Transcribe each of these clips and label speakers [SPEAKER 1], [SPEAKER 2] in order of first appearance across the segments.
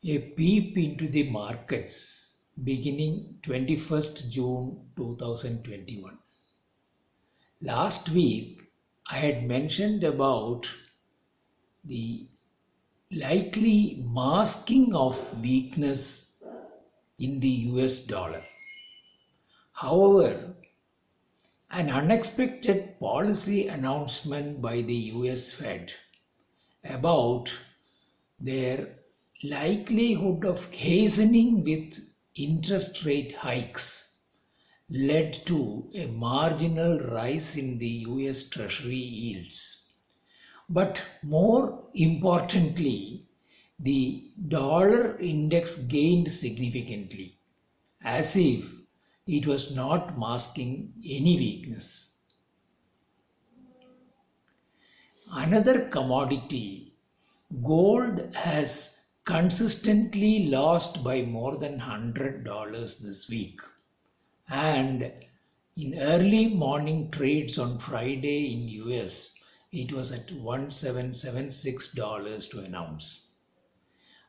[SPEAKER 1] A peep into the markets beginning 21st June 2021. Last week, I had mentioned about the likely masking of weakness in the US dollar. However, an unexpected policy announcement by the US Fed about their likelihood of hastening with interest rate hikes led to a marginal rise in the US Treasury yields. But more importantly, the dollar index gained significantly, as if it was not masking any weakness. Another commodity, gold, has consistently lost by more than $100 this week. And in early morning trades on Friday in US, it was at $1,776 to an ounce.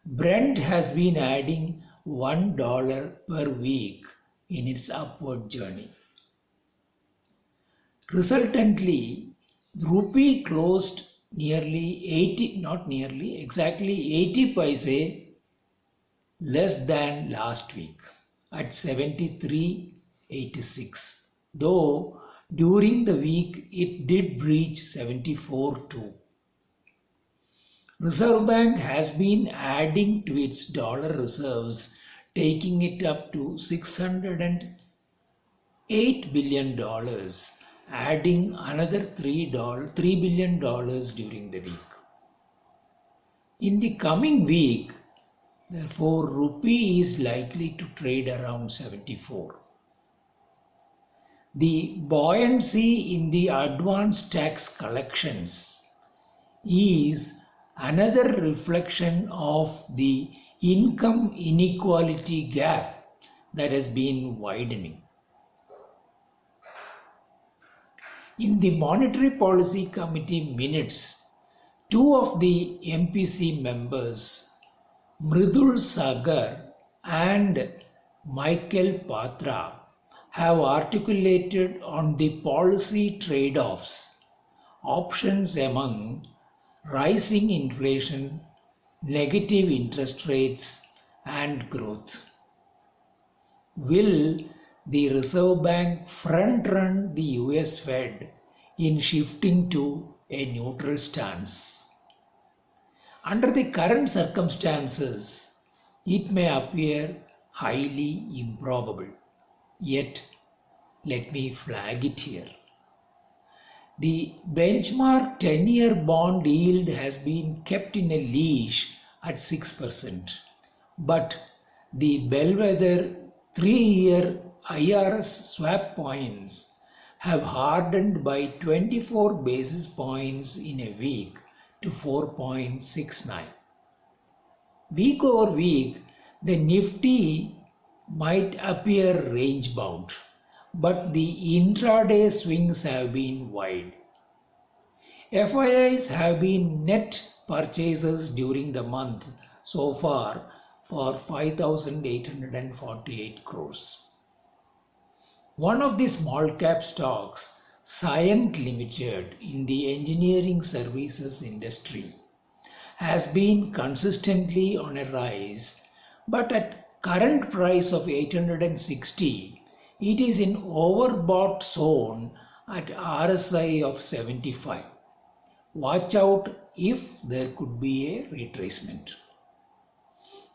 [SPEAKER 1] Brent has been adding $1 per week in its upward journey. Resultantly, the rupee closed exactly 80 paise less than last week at 73.86, though during the week it did breach 74.2. Reserve Bank has been adding to its dollar reserves, taking it up to $608 billion, adding another $3 billion during the week. In the coming week, therefore, rupee is likely to trade around 74. The buoyancy in the advance tax collections is another reflection of the income inequality gap that has been widening. In the Monetary Policy Committee minutes, two of the MPC members, Mridul Sagar and Michael Patra, have articulated on the policy trade-offs, options among rising inflation, negative interest rates, and growth. Will the Reserve Bank front-run the US Fed in shifting to a neutral stance? Under the current circumstances, it may appear highly improbable. Yet, let me flag it here. The benchmark 10-year bond yield has been kept in a leash at 6%, but the bellwether 3-year IRS swap points have hardened by 24 basis points in a week to 4.69. Week over week, the Nifty might appear range bound, but the intraday swings have been wide. FIIs have been net purchasers during the month so far for 5,848 crores. One of the small cap stocks, Cyient Limited, in the engineering services industry, has been consistently on a rise, but at current price of 860, it is in overbought zone at RSI of 75. Watch out if there could be a retracement.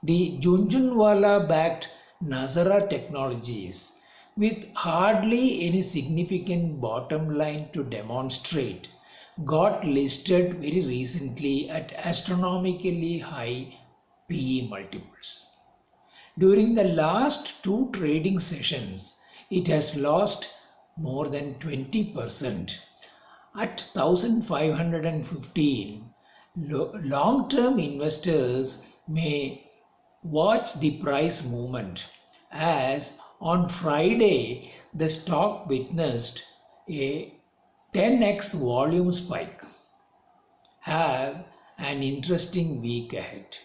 [SPEAKER 1] The Jhunjhunwala backed Nazara Technologies, with hardly any significant bottom line to demonstrate, got listed very recently at astronomically high PE multiples. During the last two trading sessions, it has lost more than 20%. At 1,515, long-term investors may watch the price movement, as on Friday the stock witnessed a 10x volume spike. Have an interesting week ahead.